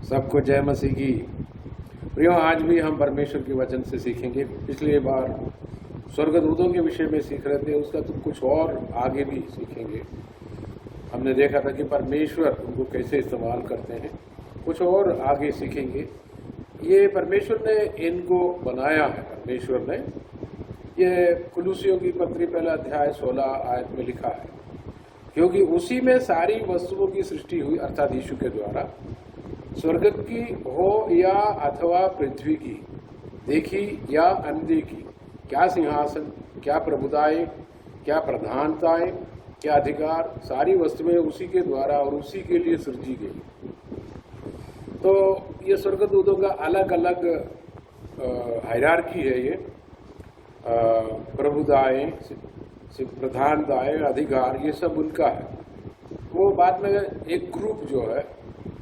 सबको जय मसीह की। प्रियो, आज भी हम परमेश्वर के वचन से सीखेंगे। पिछली बार स्वर्गदूतों के विषय में सीख रहे थे, उसका तो कुछ और आगे भी सीखेंगे। हमने देखा था कि परमेश्वर उनको कैसे इस्तेमाल करते हैं, कुछ और आगे सीखेंगे। ये परमेश्वर ने इनको बनाया है। परमेश्वर ने ये कुलुसियों की पत्री पहला अध्याय 16 आयत में लिखा है, क्योंकि उसी में सारी वस्तुओं की सृष्टि हुई, अर्थात यीशु के द्वारा, स्वर्ग की हो या अथवा पृथ्वी की, देखी या अनदेखी, क्या सिंहासन, क्या प्रभुताएं, क्या प्रधानताएं, क्या अधिकार, सारी वस्तुएं उसी के द्वारा और उसी के लिए सृजी गई। तो ये स्वर्गदूतों का अलग अलग हायरार्की है। ये प्रभुताएं, प्रधानताएं, अधिकार, ये सब उनका है। वो बाद में एक ग्रुप जो है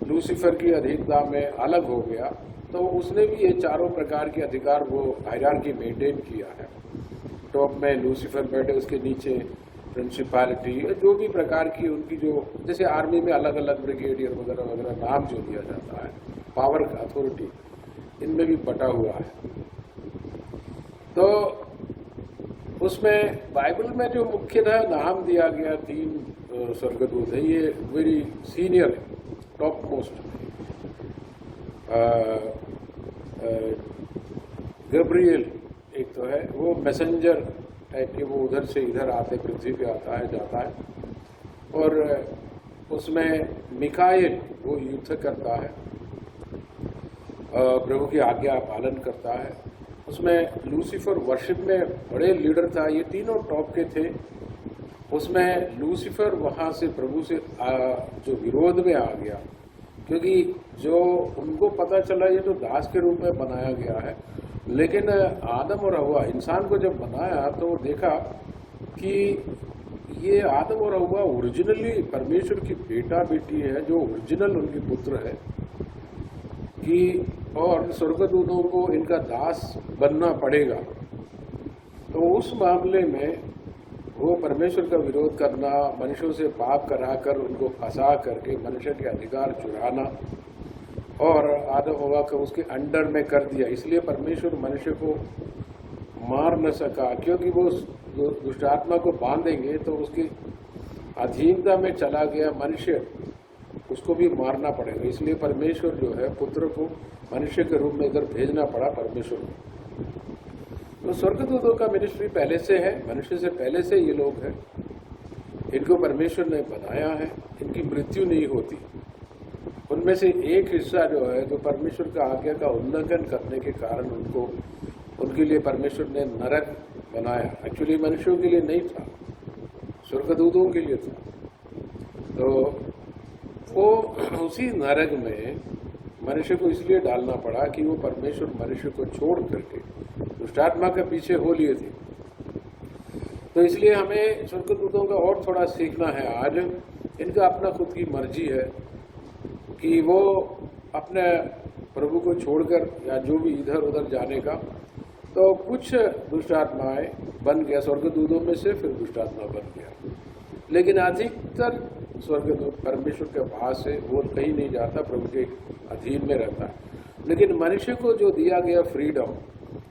लूसीफर की अधीनता में अलग हो गया, तो उसने भी ये चारों प्रकार के अधिकार, वो हायरार्की मेंटेन किया है। टॉप में लूसीफर बैठे, उसके नीचे प्रिंसिपैलिटी, जो भी प्रकार की उनकी, जो जैसे आर्मी में अलग अलग ब्रिगेडियर वगैरह वगैरह नाम जो दिया जाता है, पावर अथॉरिटी इनमें भी बटा हुआ है। तो उसमें बाइबल में जो मुख्यतः नाम दिया गया 3 स्वर्गदूत है, ये वेरी सीनियर है, टॉप मोस्ट। गब्रियल एक तो है, वो मैसेंजर टाइप के, वो उधर से इधर आते, पृथ्वी पे आता है जाता है। और उसमें मिकाएल वो युद्ध करता है, प्रभु की आज्ञा पालन करता है। उसमें लूसीफर वर्शिप में बड़े लीडर था, ये तीनों टॉप के थे। उसमें लूसीफर वहाँ से प्रभु से जो विरोध में आ गया, क्योंकि जो उनको पता चला ये तो दास के रूप में बनाया गया है। लेकिन आदम और हव्वा, इंसान को जब बनाया तो देखा कि ये आदम और हव्वा ओरिजिनली परमेश्वर की बेटा बेटी है, जो ओरिजिनल उनके पुत्र है, कि और स्वर्गदूतों को इनका दास बनना पड़ेगा। तो उस मामले में वो परमेश्वर का विरोध करना, मनुष्यों से पाप कराकर उनको फंसा करके मनुष्य के अधिकार चुराना, और आदम हव्वा को उसके अंडर में कर दिया। इसलिए परमेश्वर मनुष्य को मार न सका, क्योंकि वो दुष्ट आत्मा को बांधेंगे तो उसकी अधीनता में चला गया मनुष्य, उसको भी मारना पड़ेगा। इसलिए परमेश्वर जो है पुत्र को मनुष्य के रूप में इधर भेजना पड़ा परमेश्वर को। तो स्वर्गदूतों का मिनिस्ट्री पहले से है, मनुष्य से पहले से ये लोग हैं। इनको परमेश्वर ने बनाया है, इनकी मृत्यु नहीं होती। उनमें से एक हिस्सा जो है, जो परमेश्वर का आज्ञा का उल्लंघन करने के कारण उनके लिए परमेश्वर ने नरक बनाया। एक्चुअली मनुष्यों के लिए नहीं था, स्वर्गदूतों के लिए था। तो वो उसी नरक में मनुष्य को इसलिए डालना पड़ा कि वो परमेश्वर मनुष्य को छोड़ करके दुष्टात्मा के पीछे हो लिए थे। तो इसलिए हमें स्वर्गदूतों का और थोड़ा सीखना है आज। इनका अपना खुद की मर्जी है कि वो अपने प्रभु को छोड़कर या जो भी इधर उधर जाने का। तो कुछ दुष्टात्माएं बन गया स्वर्गदूतों में से, फिर दुष्टात्मा बन गया। लेकिन अधिकतर स्वर्गदूत परमेश्वर के पास है, वो कहीं नहीं जाता, प्रभु के अधीन में रहता है। लेकिन मनुष्य को जो दिया गया फ्रीडम,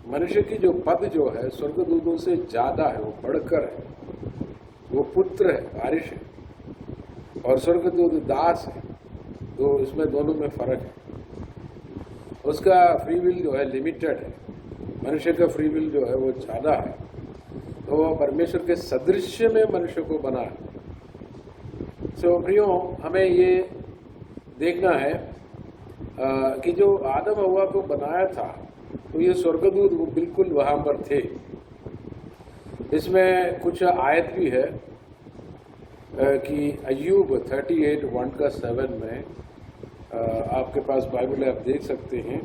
मनुष्य की जो पद जो है स्वर्गदूतों से ज्यादा है, वो बढ़कर है, वो पुत्र है, वारिश है, और स्वर्गदूत दास है। तो इसमें दोनों में फर्क है। उसका फ्री विल जो है लिमिटेड है, मनुष्य का फ्री विल जो है वो ज्यादा है। तो वो परमेश्वर के सदृश्य में मनुष्य को बना है। सो प्रियो, हमें ये देखना है कि जो आदम हव्वा को बनाया था, तो ये स्वर्गदूत वो बिल्कुल वहां पर थे। इसमें कुछ आयत भी है कि अय्यूब 38:1-7 में, आपके पास बाइबल है, आप देख सकते हैं।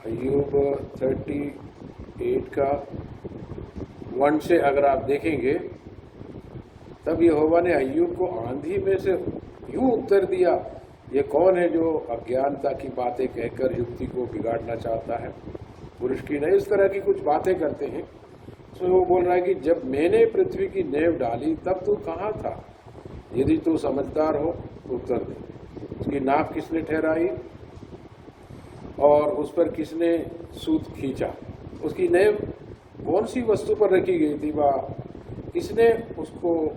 अय्यूब 38:1 से अगर आप देखेंगे, तब यहोवा ने अय्यूब को आंधी में से यूं उत्तर दिया, ये कौन है जो अज्ञानता की बातें कहकर युक्ति को बिगाड़ना चाहता है? पुरुष की नहीं, इस तरह की कुछ बातें करते हैं। तो वो बोल रहा है कि जब मैंने पृथ्वी की नेव डाली तब तू कहाँ था? यदि तू समझदार हो तो उत्तर दे। उसकी नाप किसने ठहराई? और उस पर किसने सूत खींचा, उसकी नेव कौन सी वस्तु पर रखी गई थी, वह किसने उसको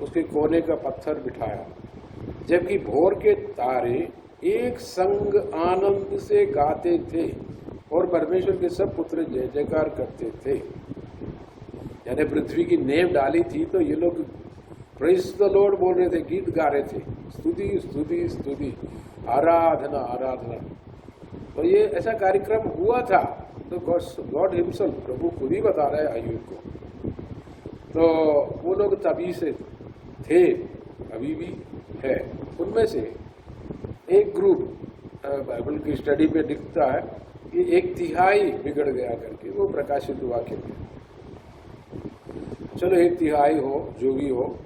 उसके कोने का पत्थर बिठाया, जबकि भोर के तारे एक संग आनंद से गाते थे और परमेश्वर के सब पुत्र जय जयकार करते थे। यानी पृथ्वी की नेव डाली थी तो ये लोग प्रेज द लॉर्ड बोल रहे थे, गीत गा रहे थे, स्तुति स्तुति स्तुति, आराधना आराधना। तो ये ऐसा कार्यक्रम हुआ था। तो गॉड हिमसेल्फ, प्रभु खुद ही बता रहे हैं अय्यूब को। तो वो लोग तभी से थे, अभी भी है। उनमें से एक ग्रुप बाइबल की स्टडी में दिखता है कि 1/3 बिगड़ गया करके, वो प्रकाशित वाक्य में। चलो 1/3 हो, जो भी हो,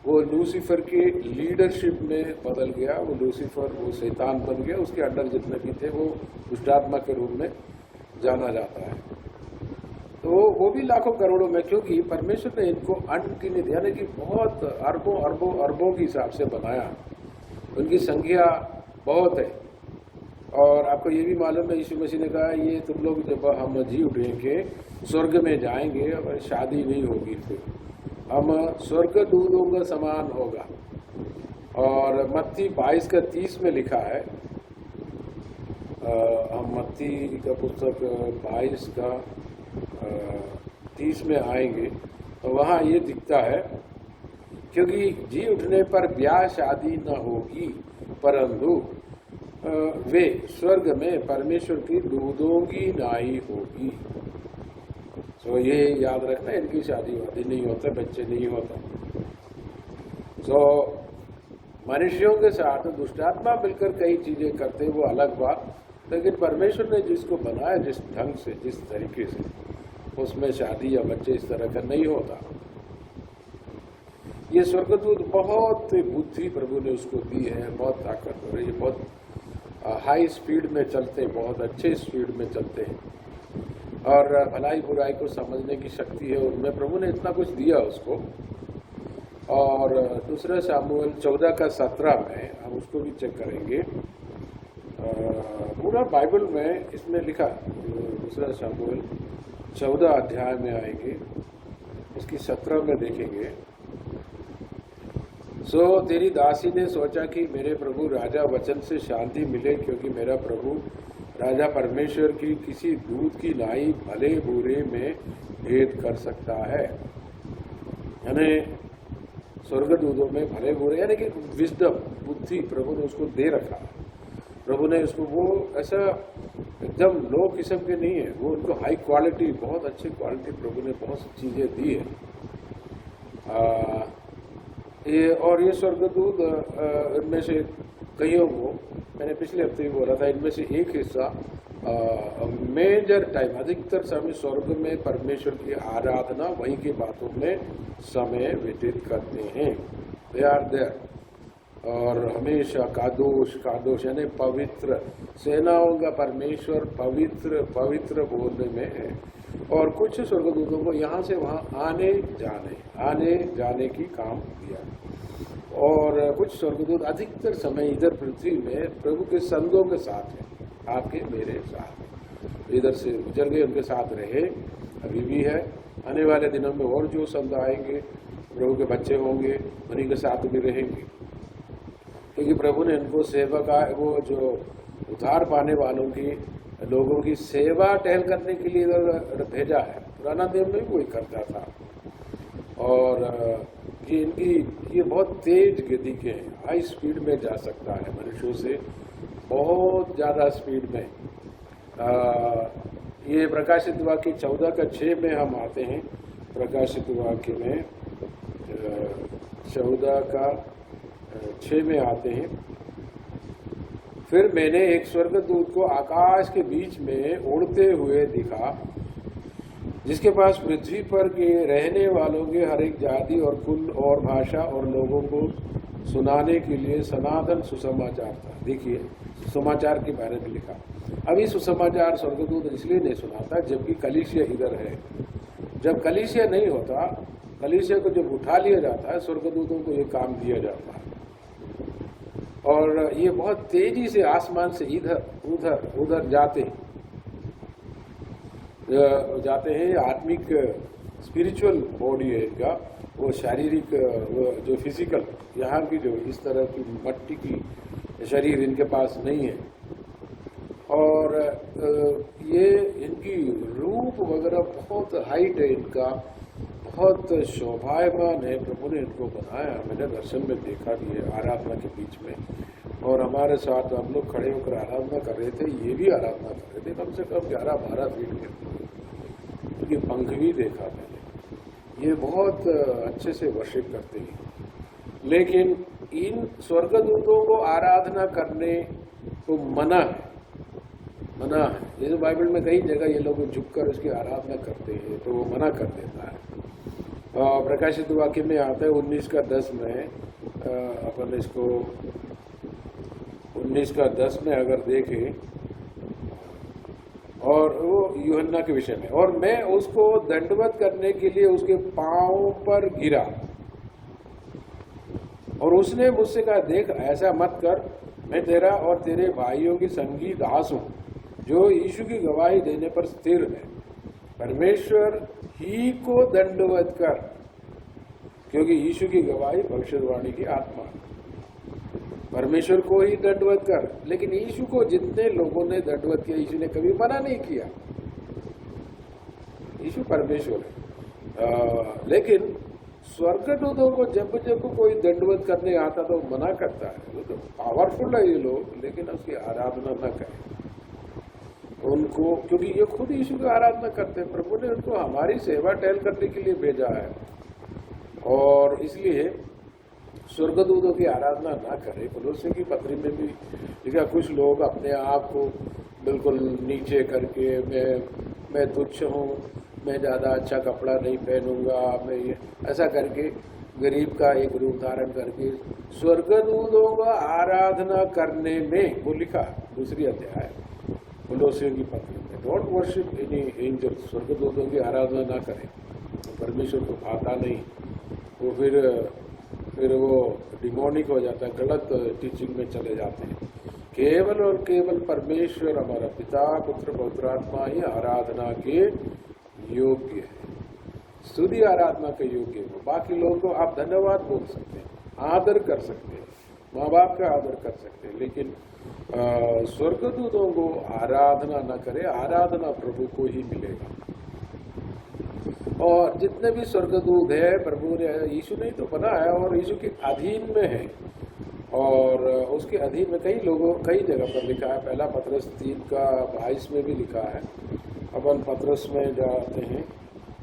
वो लूसीफर के लीडरशिप में बदल गया। वो लूसीफर, वो शैतान बन गया। उसके अंडर जितने भी थे वो दुष्टात्मा के रूप में जाना जाता है। तो वो भी लाखों करोड़ों में, क्योंकि परमेश्वर ने इनको अनगिनत यानी कि बहुत अरबों अरबों अरबों के हिसाब से बनाया। उनकी संख्या बहुत है। और आपको ये भी मालूम है, यीशु मसीह ने कहा ये तुम लोग जब हम जी उठेंगे स्वर्ग में जाएंगे और शादी नहीं होगी, फिर हम स्वर्ग दूतों का समान होगा। और मत्ती 22:30 में लिखा है, हम मत्ती का पुस्तक 22:30 में आएंगे तो वहाँ ये दिखता है, क्योंकि जी उठने पर ब्याह शादी न होगी, परंतु वे स्वर्ग में परमेश्वर की दूतों की नाई होगी। तो ये याद रखना, इनकी शादी वादी नहीं होता, बच्चे नहीं होता। तो मनुष्यों के साथ दुष्टात्मा मिलकर कई चीजें करते, वो अलग बात, लेकिन परमेश्वर ने जिसको बनाया जिस ढंग से, जिस तरीके से, उसमें शादी या बच्चे इस तरह का नहीं होता। ये स्वर्गदूत बहुत बुद्धि प्रभु ने उसको दी है, बहुत ताकतवर है, ये बहुत हाई स्पीड में चलते हैं, बहुत अच्छे स्पीड में चलते हैं और भलाई बुराई को समझने की शक्ति है उनमें। प्रभु ने इतना कुछ दिया उसको। और दूसरा शमूएल 14:17 में हम उसको भी चेक करेंगे। पूरा बाइबल में इसमें लिखा, दूसरा शमूएल 14 अध्याय में आएंगे, इसकी 17 में देखेंगे। सो तेरी दासी ने सोचा कि मेरे प्रभु राजा वचन से शांति मिले, क्योंकि मेरा प्रभु राजा परमेश्वर की किसी दूत की नाई भले बुरे में भेद कर सकता है। यानी स्वर्गदूतों में भले बुरे, यानी कि विजडम, बुद्धि प्रभु ने उसको दे रखा। प्रभु ने उसको, वो ऐसा एकदम लो किस्म के नहीं है, वो उनको हाई क्वालिटी, बहुत अच्छी क्वालिटी प्रभु ने बहुत सी चीजें दी है। ये स्वर्गदूत इनमें से कईयों को, मैंने पिछले हफ्ते भी बोला था, इनमें से एक हिस्सा मेजर टाइम, अधिकतर समय स्वर्ग में परमेश्वर की आराधना, वहीं की बातों में समय व्यतीत करते हैं। दे आर देयर, और हमेशा कादोश कादोश यानी पवित्र, सेनाओं का परमेश्वर पवित्र पवित्र बोलने में है। और कुछ स्वर्गदूतों को यहाँ से वहाँ आने जाने की काम दिया। और कुछ स्वर्गदूत अधिकतर समय इधर पृथ्वी में प्रभु के संतों के साथ है, आपके मेरे साथ, इधर से गुजर गए, उनके साथ रहे, अभी भी है। आने वाले दिनों में और जो संत आएंगे, प्रभु के बच्चे होंगे, उन्हीं के साथ भी रहेंगे, क्योंकि प्रभु ने इनको सेवा का, वो जो उद्धार पाने वालों की, लोगों की सेवा टहल करने के लिए इधर भेजा है। पुराना नियम में भी वही करता था। और ये बहुत तेज गति के हैं, हाई स्पीड में जा सकता है, मनुष्यों से बहुत ज़्यादा स्पीड में। ये प्रकाशित वाक्य 14:6 में हम आते हैं। प्रकाशित वाक्य में 14:6 में आते हैं। फिर मैंने एक स्वर्गदूत को आकाश के बीच में उड़ते हुए दिखा, जिसके पास पृथ्वी पर के रहने वालों के हर एक जाति और कुल और भाषा और लोगों को सुनाने के लिए सनातन सुसमाचार था। देखिए, सुसमाचार के बारे में लिखा। अभी सुसमाचार स्वर्गदूत इसलिए नहीं सुनाता जबकि कलीसिया इधर है। जब कलीसिया नहीं होता, कलीसिया को जब उठा लिया जाता है, स्वर्गदूतों को ये काम दिया जाता है। और ये बहुत तेजी से आसमान से इधर उधर उधर जाते हैं। आत्मिक स्पिरिचुअल बॉडी है इनका, वो शारीरिक वो जो फिजिकल यहाँ की जो इस तरह की मट्टी की शरीर इनके पास नहीं है। और ये इनकी रूप वगैरह बहुत हाइट है इनका, बहुत शोभायमान है। प्रभु ने इनको बनाया, मैंने दर्शन में देखा भी है आराधना के बीच में। और हमारे साथ हम लोग खड़े होकर आराधना कर रहे थे, ये भी आराधना कर रहे थे, कम से कम 11-12 फीट के, उनके पंख भी देखा मैंने। ये बहुत अच्छे से वर्शिप करते हैं। लेकिन इन स्वर्गदूतों को आराधना करने को मना है। जैसे बाइबल में कई जगह ये लोग झुककर उसकी आराधना करते हैं, तो वो मना कर देता है। प्रकाशित वाक्य में आता है 19:10 में, अपन इसको 19:10 में अगर देखें, और वो यूहन्ना के विषय में, और मैं उसको दंडवत करने के लिए उसके पांव पर गिरा, और उसने मुझसे कहा, देख ऐसा मत कर, मैं तेरा और तेरे भाइयों की संगी दास हूं जो यीशु की गवाही देने पर स्थिर है। परमेश्वर ही को दंडवत कर, क्योंकि यीशु की गवाही भविष्यवाणी की आत्मा है। परमेश्वर को ही दंडवत कर। लेकिन यीशु को जितने लोगों ने दंडवत किया, यीशु ने कभी मना नहीं किया। यीशु परमेश्वर है। लेकिन स्वर्गदूतों को जब जब कोई दंडवत करने आता तो मना करता है। वो तो पावरफुल है ये लोग, लेकिन उसकी आराधना न करें उनको, क्योंकि ये खुद यीशु की आराधना करते हैं। प्रभु ने उनको हमारी सेवा टहल करने के लिए भेजा है, और इसलिए स्वर्गदूतों की आराधना ना करें। कोलोसे की पत्री में भी लिखा, कुछ लोग अपने आप को बिल्कुल नीचे करके, मैं तुच्छ हूँ, मैं ज़्यादा अच्छा कपड़ा नहीं पहनूंगा, मैं ये ऐसा करके गरीब का एक रूप धारण करके स्वर्गदूतों का आराधना करने में, वो लिखा 2 अध्याय कोलोसे की पत्री में, डोंट वर्शिप एनी एंजल, स्वर्गदूतों की आराधना ना करें, परमेश्वर को भाता नहीं। वो फिर वो डिमोनिक हो जाता है, गलत टीचिंग में चले जाते हैं। केवल और केवल परमेश्वर हमारा पिता, पुत्र, पवित्र आत्मा ही आराधना के योग्य है, स्तुति आराधना के योग्य है। बाकी लोगों को आप धन्यवाद बोल सकते हैं, आदर कर सकते हैं, माँ बाप का आदर कर सकते हैं, लेकिन स्वर्गदूतों को आराधना न करें। आराधना प्रभु को ही मिलेगा। और जितने भी स्वर्गदूत है, प्रभु ने, यीशु ने तो बनाया और यीशु के अधीन में है, और उसके अधीन में कई जगह पर लिखा है। पहला पत्रस 3:22 में भी लिखा है। अपन पत्रस में जाते हैं,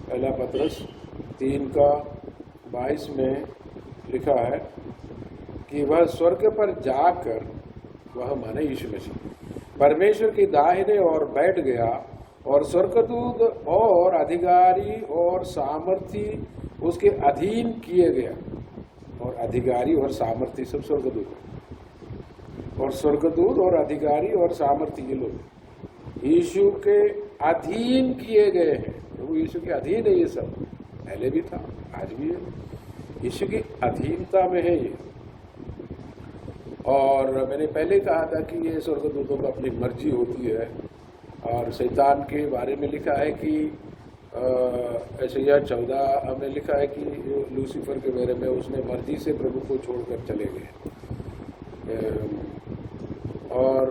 पहला पत्रस 3:22 में लिखा है कि वह स्वर्ग पर जाकर, वह माने यीशु मसीह, परमेश्वर की दाहिने ओर बैठ गया, और स्वर्गदूत और अधिकारी और सामर्थी उसके अधीन किए गया। और अधिकारी और सामर्थी सब स्वर्गदूत, और स्वर्गदूत और अधिकारी और सामर्थी ये लोग यीशु के अधीन किए गए हैं। प्रभु यीशु के अधीन है ये सब, पहले भी था, आज भी है, यीशु की अधीनता में है ये। और मैंने पहले कहा था कि ये स्वर्गदूतों को अपनी मर्जी होती है, और शैतान के बारे में लिखा है कि यशायाह 14 में लिखा है कि लूसीफर के बारे में, उसने मर्जी से प्रभु को छोड़कर चले गए, और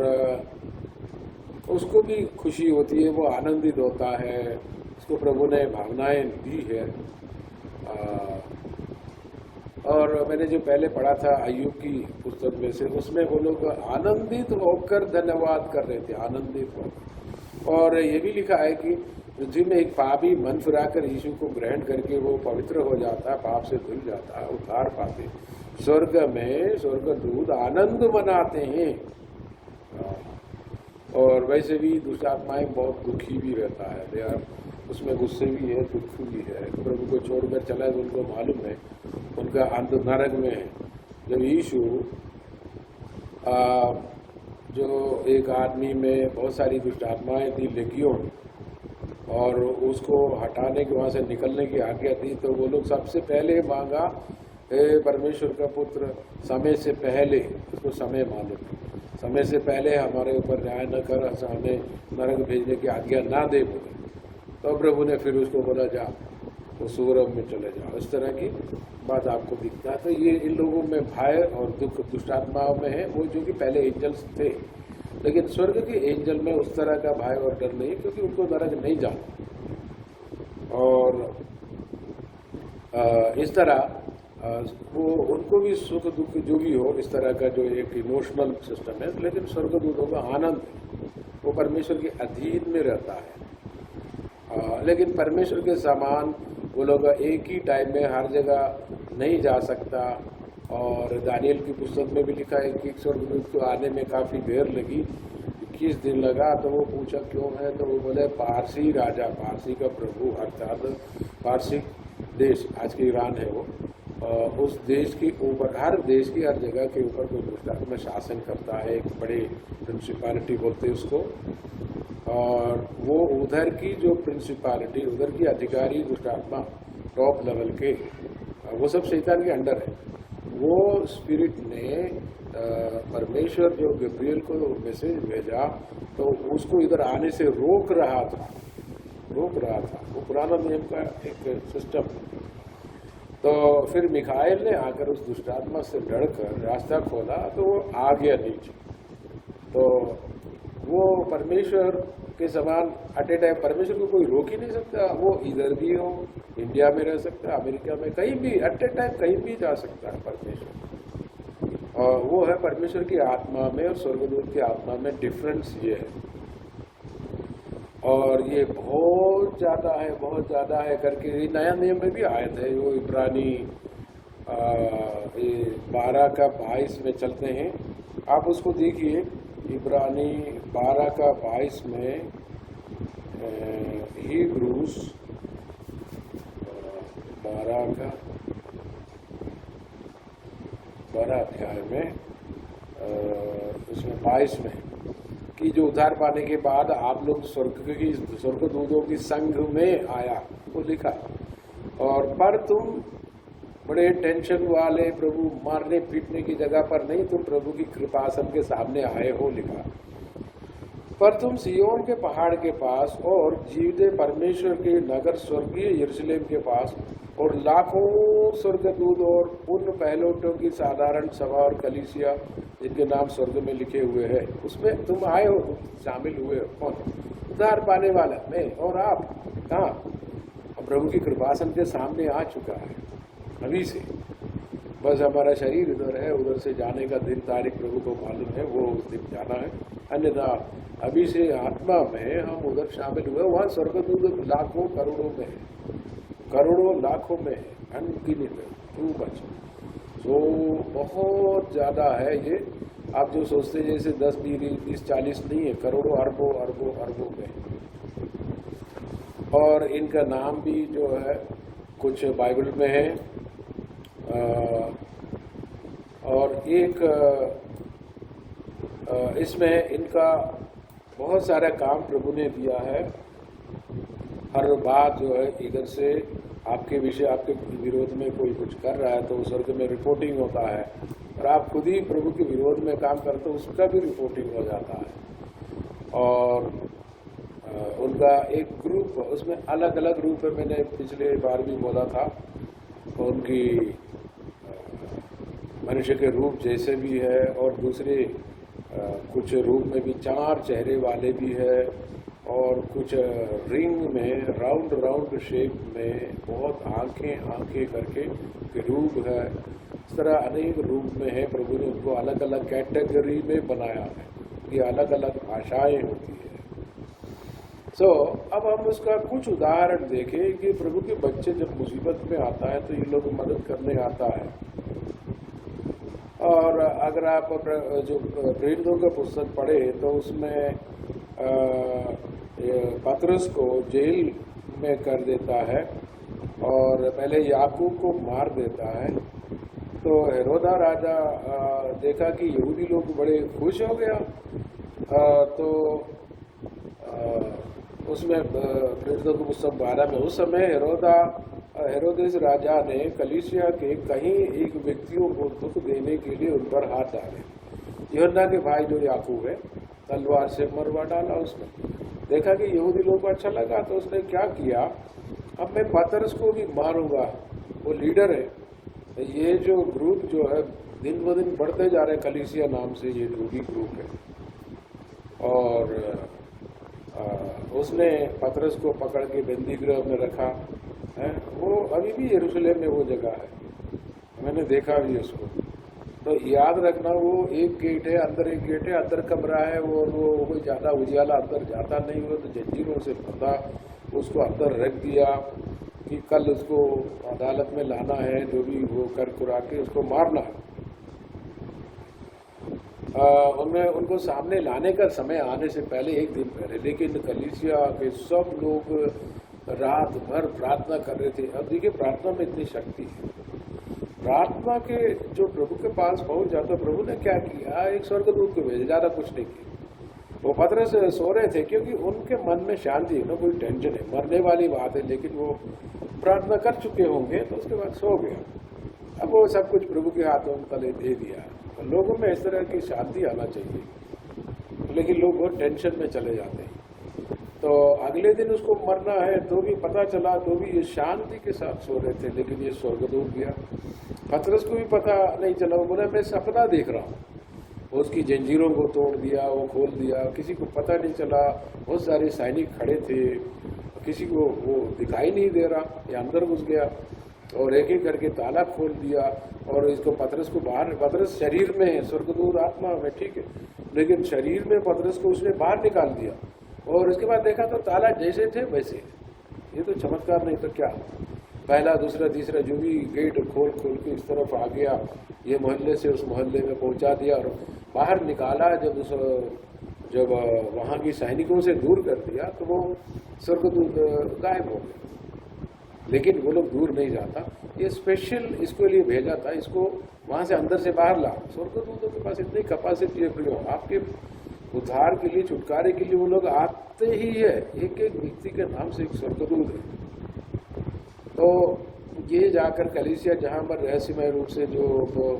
उसको भी खुशी होती है, वो आनंदित होता है, उसको प्रभु ने भावनाएं दी है। और मैंने जो पहले पढ़ा था अय्यूब की पुस्तक में से, उसमें वो लोग आनंदित होकर धन्यवाद कर रहे थे, आनंदित होकर। और ये भी लिखा है कि पृथ्वी में एक पापी मन फिराकर यीशु को ग्रहण करके वो पवित्र हो जाता है, पाप से धुल जाता है, उद्धार पाते। स्वर्ग में स्वर्गदूत आनंद मनाते हैं। और वैसे भी दुष्ट आत्माएं बहुत दुखी भी रहता है, यार उसमें गुस्से भी है, दुख भी है। प्रभु को छोड़कर चला है तो उनको मालूम है उनका अंत नरक में है। जब यीशु जो एक आदमी में बहुत सारी दुष्ट आत्माएं थी, लेगियोन, और उसको हटाने के, वहाँ से निकलने की आज्ञा दी, तो वो लोग सबसे पहले मांगा हे परमेश्वर का पुत्र, समय से पहले, उसको समय मालूम है, समय से पहले हमारे ऊपर न्याय न कर, हमें नरक भेजने की आज्ञा ना दे बोले। तो प्रभु ने फिर उसको बोला जा, वो सूरभ में चले जाओ। इस तरह की बात आपको दिखता है। तो ये इन लोगों में भय और दुख दुष्टात्माओं में है, वो जो कि पहले एंजल्स थे। लेकिन स्वर्ग के एंजल में उस तरह का भय और डर नहीं, क्योंकि उनको नरक नहीं जाना। और इस तरह वो उनको भी सुख दुख जो भी हो, इस तरह का जो एक इमोशनल सिस्टम है। लेकिन स्वर्गदूतों का आनंद, वो परमेश्वर के अधीन में रहता है। लेकिन परमेश्वर के समान वो लोग एक ही टाइम में हर जगह नहीं जा सकता। और दानियल की पुस्तक में भी लिखा है कि स्वर्गदूत को आने में काफ़ी देर लगी, 21 दिन लगा। तो वो पूछा क्यों है, तो वो बोले पारसी राजा, पारसी का प्रभु, अर्थात पारसी देश, आज के ईरान है वो, उस देश के ऊपर, हर देश की हर जगह के ऊपर कोई दुष्टात्मा शासन करता है, एक बड़े प्रिंसिपैलिटी बोलते हैं उसको। और वो उधर की जो प्रिंसिपैलिटी, उधर की अधिकारी दुष्टात्मा टॉप लेवल के, वो सब शैतान के अंडर है। वो स्पिरिट ने परमेश्वर जो गब्रियल को मैसेज भेजा, तो उसको इधर आने से रोक रहा था। वो पुराना नियम का एक सिस्टम। तो फिर मिखाइल ने आकर उस दुष्टात्मा से लड़कर रास्ता खोला, तो वो आ गया नीचे। तो वो परमेश्वर के समान एट ए टाइम, परमेश्वर को कोई रोक ही नहीं सकता। वो इधर भी हो, इंडिया में रह सकता है, अमेरिका में, कहीं भी एट ए टाइम कहीं भी जा सकता है परमेश्वर। और वो है परमेश्वर की आत्मा में और स्वर्गदूत की आत्मा में डिफरेंस ये है। और ये बहुत ज़्यादा है करके ये नया नियम में भी आयत है। वो इब्रानी 12:22 में चलते हैं, आप उसको देखिए। इब्रानी 12:22 में, हिब्रूस 12 अध्याय में, उसमें 22 में, कि जो उद्धार पाने के बाद आप लोग स्वर्गदूतों की संघ में आया, वो लिखा। और पर तुम बड़े टेंशन वाले, प्रभु मारने पीटने की जगह पर नहीं, तुम प्रभु की कृपासन के सामने आए हो, लिखा। पर तुम सियोन के पहाड़ के पास और जीवते परमेश्वर के नगर स्वर्गीय यरूशलेम के पास और लाखों स्वर्गदूत और उन पहलोटों की साधारण सभा और कलीसिया जिनके नाम स्वर्ग में लिखे हुए हैं, उसमें तुम आए हो, शामिल हुए हो। कौन? उद्धार पाने वाला मैं और आप। कहाँ? प्रभु की कृपासन के सामने आ चुका है अभी से। बस हमारा शरीर इधर है, उधर से जाने का दिन तारीख प्रभु को मालूम है, वो उस दिन जाना है। अन्यथा अभी से आत्मा में हम उधर शामिल हुए। वहाँ स्वर्गदूत लाखों करोड़ों में है, करोड़ों लाखों में है, अनगिनत है, टू मच। तो बहुत ज़्यादा है ये। आप जो सोचते हैं जैसे 10, 20, 40 नहीं है, करोड़ों अरबों में। और इनका नाम भी जो है कुछ बाइबल में है। और एक इसमें इनका बहुत सारा काम प्रभु ने दिया है। हर बात जो है इधर से आपके विषय, आपके विरोध में कोई कुछ कर रहा है तो स्वर्ग में रिपोर्टिंग होता है, और आप खुद ही प्रभु के विरोध में काम करते हो उसका भी रिपोर्टिंग हो जाता है। और उनका एक ग्रुप, उसमें अलग अलग रूप है। मैंने पिछले बार भी बोला था, उनकी मनुष्य के रूप जैसे भी है, और दूसरे कुछ रूप में भी 4 चेहरे वाले भी है, और कुछ रिंग में राउंड शेप में बहुत आंखें करके रूप है। इस तरह अनेक रूप में है। प्रभु ने उनको अलग अलग कैटेगरी में बनाया है, ये अलग अलग भाषाएं होती है। अब हम उसका कुछ उदाहरण देखें कि प्रभु के बच्चे जब मुसीबत में आता है तो ये लोग मदद करने आता है। और अगर आप जो प्रेरितों का पुस्तक पढ़े तो उसमें पतरस को जेल में कर देता है और पहले याकूब को मार देता है। तो हेरोदा राजा देखा कि यहूदी लोग बड़े खुश हो गया। तो उसमें प्रेरितों की पुस्तक 12 में, उस समय हेरोदा हेरोदेस राजा ने कलीसिया के कहीं एक व्यक्तियों को दुख देने के लिए उन पर हाथ डाले। यूहन्ना के भाई जो याकूब है, तलवार से मरवा डाला उसने। देखा कि यहूदी लोगों को अच्छा लगा तो उसने क्या किया, अब मैं पतरस को भी मारूंगा। वो लीडर है। तो ये जो ग्रुप जो है दिन ब दिन बढ़ते जा रहे हैं, कलीसिया नाम से ये यहूदी ग्रुप है। और उसने पतरस को पकड़ के बंदीगृह में रखा है। वो अभी भी यरूशलेम में वो जगह है, मैंने देखा भी उसको। तो याद रखना, वो एक गेट है, अंदर एक गेट है, अंदर कमरा है। वो कोई ज़्यादा उजियाला अंदर जाता नहीं हो, तो जंजीरों से बंधा उसको अंदर रख दिया कि कल उसको अदालत में लाना है, जो भी वो कर कुरा के उसको मारना है। उनको सामने लाने का समय आने से पहले एक दिन पहले, लेकिन कलीसिया के सब लोग रात भर प्रार्थना कर रहे थे। अब देखिए, प्रार्थना में इतनी शक्ति है। प्रार्थना के जो प्रभु के पास पहुंच जाता, प्रभु ने क्या किया, एक स्वर्गदूत को भेजा, ज्यादा कुछ नहीं किया। वो पतरस सो रहे थे क्योंकि उनके मन में शांति है ना, कोई टेंशन है, मरने वाली बात है, लेकिन वो प्रार्थना कर चुके होंगे तो उसके बाद सो गया। अब वो सब कुछ प्रभु के हाथों में तले दे दिया। तो लोगों में इस तरह की शांति आना चाहिए, लेकिन लोग बहुत टेंशन में चले जाते हैं। तो अगले दिन उसको मरना है तो भी पता चला, तो भी ये शांति के साथ सो रहे थे। लेकिन ये स्वर्गदूत गया, पतरस को भी पता नहीं चला। वो बोला मैं सपना देख रहा हूँ। उसकी जंजीरों को तोड़ दिया, वो खोल दिया, किसी को पता नहीं चला। बहुत सारे सैनिक खड़े थे, किसी को वो दिखाई नहीं दे रहा, ये अंदर घुस गया और एक एक करके ताला खोल दिया। और इसको पतरस को बाहर, पतरस शरीर में है, स्वर्गदूत आत्मा में, ठीक है, लेकिन शरीर में पतरस को उसने बाहर निकाल दिया। और उसके बाद देखा तो ताला जैसे थे वैसे। ये तो चमत्कार नहीं तो क्या। पहला, दूसरा, तीसरा, जो भी गेट खोल खोल के इस तरफ आ गया, ये मोहल्ले से उस मोहल्ले में पहुंचा दिया और बाहर निकाला। जब वहां की सैनिकों से दूर कर दिया तो वो स्वर्गदूत गायब हो गए। लेकिन वो लोग दूर नहीं जाता, ये स्पेशल इसके लिए भेजा था, इसको वहां से अंदर से बाहर ला। स्वर्गदूतों के पास इतनी कैपेसिटी है प्रियो, आपके उद्धार के लिए, छुटकारे के लिए वो लोग आते ही है। एक एक व्यक्ति के नाम से एक स्वर्गदूत है। तो ये जाकर कलीसिया जहाँ पर रहस्यमय रूप से जो तो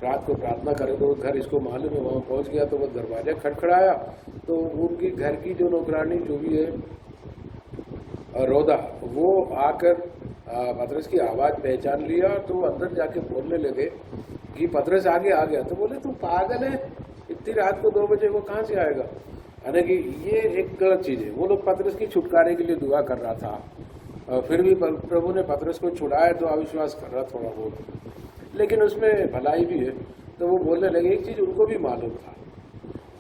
रात को प्रार्थना करे, तो घर इसको मालूम है, वहाँ पहुँच गया तो वो दरवाजा खटखड़ाया। तो उनकी घर की जो नौकरानी जो भी है रोदा, वो आकर पतरस की आवाज़ पहचान लिया। तो अंदर जाके बोलने लगे कि पतरस आगे आ गया। तो बोले तू पागल है, इतनी रात को 2 बजे वो कहाँ से आएगा। यानी कि ये एक गलत चीज़ है। वो लोग पतरस की छुटकारे के लिए दुआ कर रहा था, फिर भी प्रभु ने पतरस को छुड़ाया तो अविश्वास कर रहा थोड़ा बहुत, लेकिन उसमें भलाई भी है। तो वो बोलने लगे, एक चीज़ उनको भी मालूम था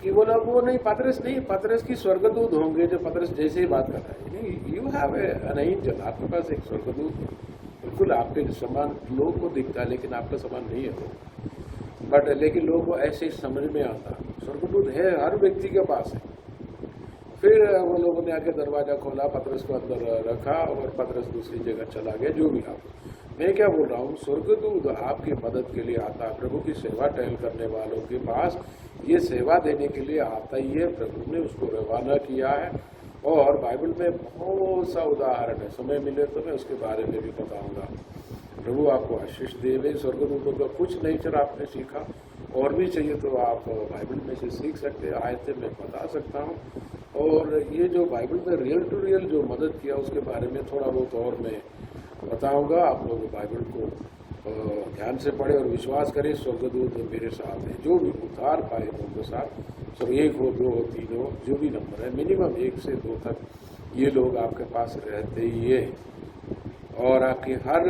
कि वो लोग, वो नहीं पतरस नहीं, पतरस की स्वर्गदूत होंगे जो पतरस जैसे ही बात कर रहा है। यू हैव एन एंजल, आपके पास एक स्वर्गदूत है, बिल्कुल आपके समान लोग को दिखता है, लेकिन आपका समान नहीं है वो। बट लेकिन लोगों को ऐसे ही समझ में आता, स्वर्गदूत है, हर व्यक्ति के पास है। फिर वो लोगों ने आके दरवाजा खोला, पतरस को अंदर रखा और पतरस दूसरी जगह चला गया। जो भी आप, मैं क्या बोल रहा हूँ, स्वर्गदूत आपकी मदद के लिए आता है। प्रभु की सेवा टहल करने वालों के पास ये सेवा देने के लिए आता ही है। प्रभु ने उसको रवाना किया है और बाइबल में बहुत सा उदाहरण है। समय मिले तो मैं उसके बारे में भी बताऊंगा। प्रभु आपको आशीष देवे। स्वर्गदूतों का कुछ नेचर आपने सीखा, और भी चाहिए तो आप बाइबल में से सीख सकते हैं। आयतें मैं बता सकता हूँ, और ये जो बाइबल में रियल टू रियल जो मदद किया उसके बारे में थोड़ा बहुत और मैं बताऊंगा। आप लोग बाइबल को ध्यान से पढ़े और विश्वास करें, स्वर्गदूत मेरे साथ है। जो भी उद्धार पाए उनके साथ, सब 1 हो, 2 हो, 3 हो, जो भी नंबर है, मिनिमम 1 से 2 तक ये लोग आपके पास रहते ही है। और आपकी हर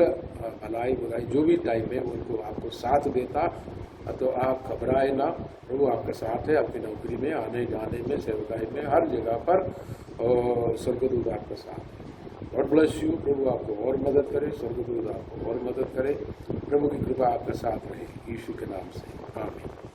भलाई बुराई जो भी टाइम है उनको आपको साथ देता। तो आप घबराए ना, प्रभु आपके साथ है। आपकी नौकरी में, आने जाने में, सेवकाई में, हर जगह पर स्वर्गदूत आपके साथ है। God bless you. प्रभु आपको और मदद करे, स्वर्गदूत आपको और मदद करे। प्रभु की कृपा आपके साथ रहे, यीशु के नाम से, आमीन।